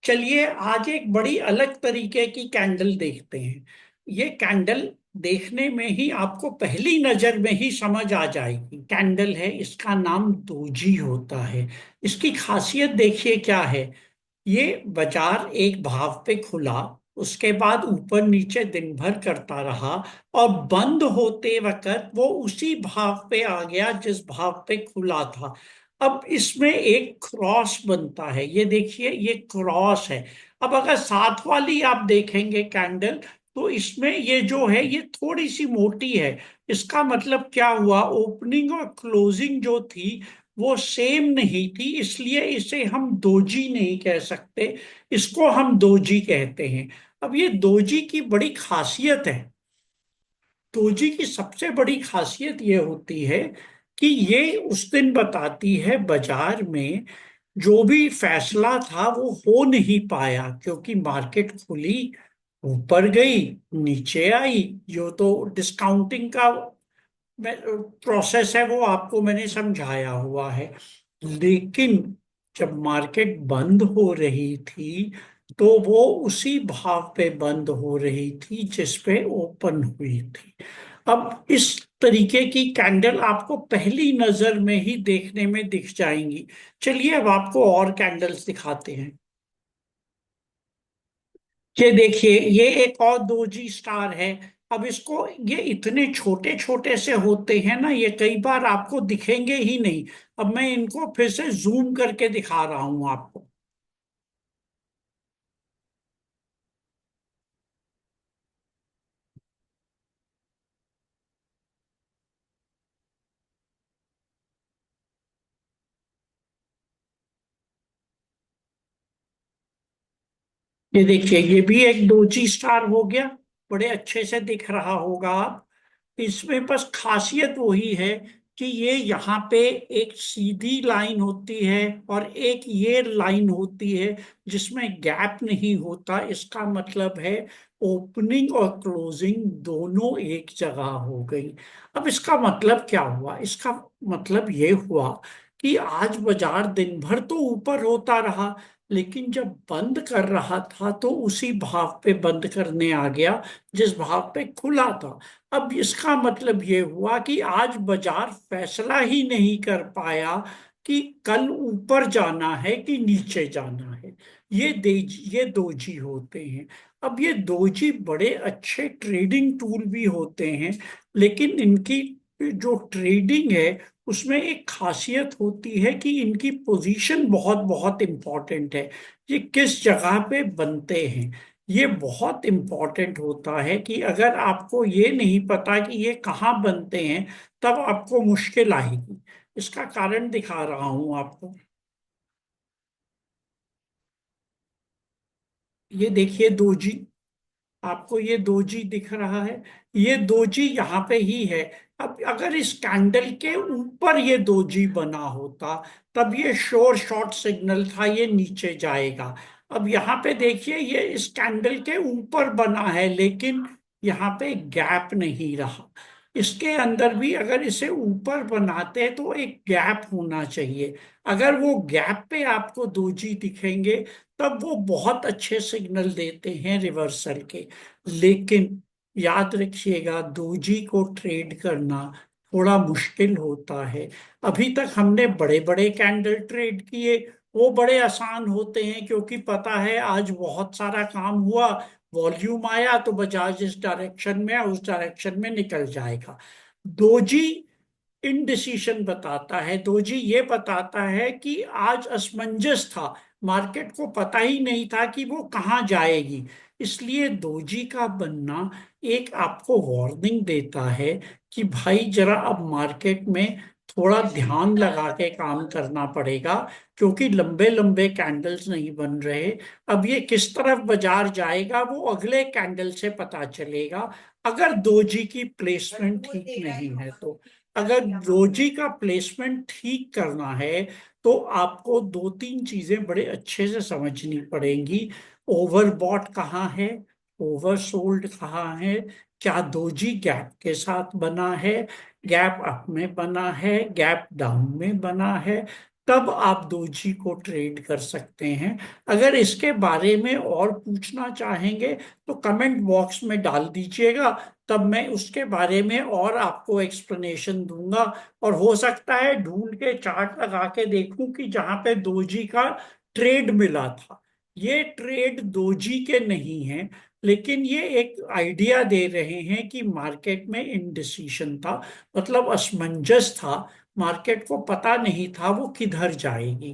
चलिए आज एक बड़ी अलग तरीके की कैंडल देखते हैं। ये कैंडल देखने में ही आपको पहली नजर में ही समझ आ जाएगी। कैंडल है, इसका नाम दोजी होता है। इसकी खासियत देखिए क्या है। ये बाजार एक भाव पे खुला, उसके बाद ऊपर नीचे दिन भर करता रहा और बंद होते वक्त वो उसी भाव पे आ गया जिस भाव पे खुला था। अब इसमें एक क्रॉस बनता है, ये देखिए ये क्रॉस है। अब अगर साथ वाली आप देखेंगे कैंडल, तो इसमें ये जो है ये थोड़ी सी मोटी है। इसका मतलब क्या हुआ, ओपनिंग और क्लोजिंग जो थी वो सेम नहीं थी, इसलिए इसे हम दोजी नहीं कह सकते, इसको हम दोजी कहते हैं। अब ये दोजी की बड़ी खासियत है। दोजी की सबसे बड़ी खासियत ये होती है कि ये उस दिन बताती है बाजार में जो भी फैसला था वो हो नहीं पाया, क्योंकि मार्केट खुली, ऊपर गई, नीचे आई। जो तो डिस्काउंटिंग का प्रोसेस है वो आपको मैंने समझाया हुआ है। लेकिन जब मार्केट बंद हो रही थी तो वो उसी भाव पे बंद हो रही थी जिस पे ओपन हुई थी। अब इस तरीके की कैंडल आपको पहली नजर में ही देखने में दिख जाएंगी। चलिए अब आपको और कैंडल्स दिखाते हैं। ये देखिए ये एक और दोजी स्टार है। अब इसको, ये इतने छोटे छोटे से होते हैं ना, ये कई बार आपको दिखेंगे ही नहीं। अब मैं इनको फिर से जूम करके दिखा रहा हूं आपको। ये देखिए ये भी एक दोजी स्टार हो गया। बड़े अच्छे से दिख रहा होगा आप। इसमें बस खासियत वही है कि ये यहाँ पे एक सीधी लाइन होती है और एक ये लाइन होती है जिसमें गैप नहीं होता। इसका मतलब है ओपनिंग और क्लोजिंग दोनों एक जगह हो गई। अब इसका मतलब क्या हुआ, इसका मतलब ये हुआ कि आज बाजार दिन भर तो ऊपर होता रहा, लेकिन जब बंद कर रहा था तो उसी भाव पे बंद करने आ गया जिस भाव पे खुला था। अब इसका मतलब ये हुआ कि आज बाजार फैसला ही नहीं कर पाया कि कल ऊपर जाना है कि नीचे जाना है। ये दोजी होते हैं। अब ये दोजी बड़े अच्छे ट्रेडिंग टूल भी होते हैं, लेकिन इनकी जो ट्रेडिंग है उसमें एक खासियत होती है कि इनकी पोजीशन बहुत बहुत इंपॉर्टेंट है। ये किस जगह पे बनते हैं, ये बहुत इंपॉर्टेंट होता है। कि अगर आपको ये नहीं पता कि ये कहाँ बनते हैं, तब आपको मुश्किल आएगी। इसका कारण दिखा रहा हूं आपको। ये देखिए दोजी, आपको ये दोजी दिख रहा है। ये दोजी यहाँ पे ही है। अब अगर इस कैंडल के ऊपर ये दोजी बना होता, तब ये श्योर शॉर्ट सिग्नल था, ये नीचे जाएगा। अब यहाँ पे देखिए ये इस कैंडल के ऊपर बना है, लेकिन यहाँ पे गैप नहीं रहा। इसके अंदर भी अगर इसे ऊपर बनाते तो एक गैप होना चाहिए। अगर वो गैप पे आपको दोजी दिखेंगे, तब वो बहुत अच्छे सिग्नल देते हैं रिवर्सल के। लेकिन याद रखिएगा, दोजी को ट्रेड करना थोड़ा मुश्किल होता है। अभी तक हमने बड़े बड़े कैंडल ट्रेड किए, वो बड़े आसान होते हैं, क्योंकि पता है आज बहुत सारा काम हुआ, वॉल्यूम आया तो बजाज इस डायरेक्शन में उस डायरेक्शन में निकल जाएगा। दोजी इनडिसीशन बताता है। दोजी ये बताता है कि आज असमंजस था, मार्केट को पता ही नहीं था कि वो कहाँ जाएगी। इसलिए दोजी का बनना एक आपको वार्निंग देता है कि भाई जरा अब मार्केट में थोड़ा ध्यान लगा के काम करना पड़ेगा, क्योंकि लंबे लंबे कैंडल्स नहीं बन रहे। अब ये किस तरफ बाजार जाएगा वो अगले कैंडल से पता चलेगा, अगर दोजी की प्लेसमेंट ठीक नहीं है तो। अगर रोजी का प्लेसमेंट ठीक करना है तो आपको दो तीन चीजें बड़े अच्छे से समझनी पड़ेंगी। ओवरबॉट कहाँ है, ओवरसोल्ड कहाँ है, क्या दोजी गैप के साथ बना है, गैप अप में बना है, गैप डाउन में बना है, तब आप दोजी को ट्रेड कर सकते हैं। अगर इसके बारे में और पूछना चाहेंगे तो कमेंट बॉक्स में डाल दीजिएगा, तब मैं उसके बारे में और आपको एक्सप्लेनेशन दूंगा। और हो सकता है ढूंढ के चार्ट लगा के देखूं कि जहां पे दोजी का ट्रेड मिला था। ये ट्रेड दोजी के नहीं है, लेकिन ये एक आइडिया दे रहे हैं कि मार्केट में इनडिसीशन था, मतलब असमंजस था। मार्केट को पता नहीं था वो किधर जाएगी।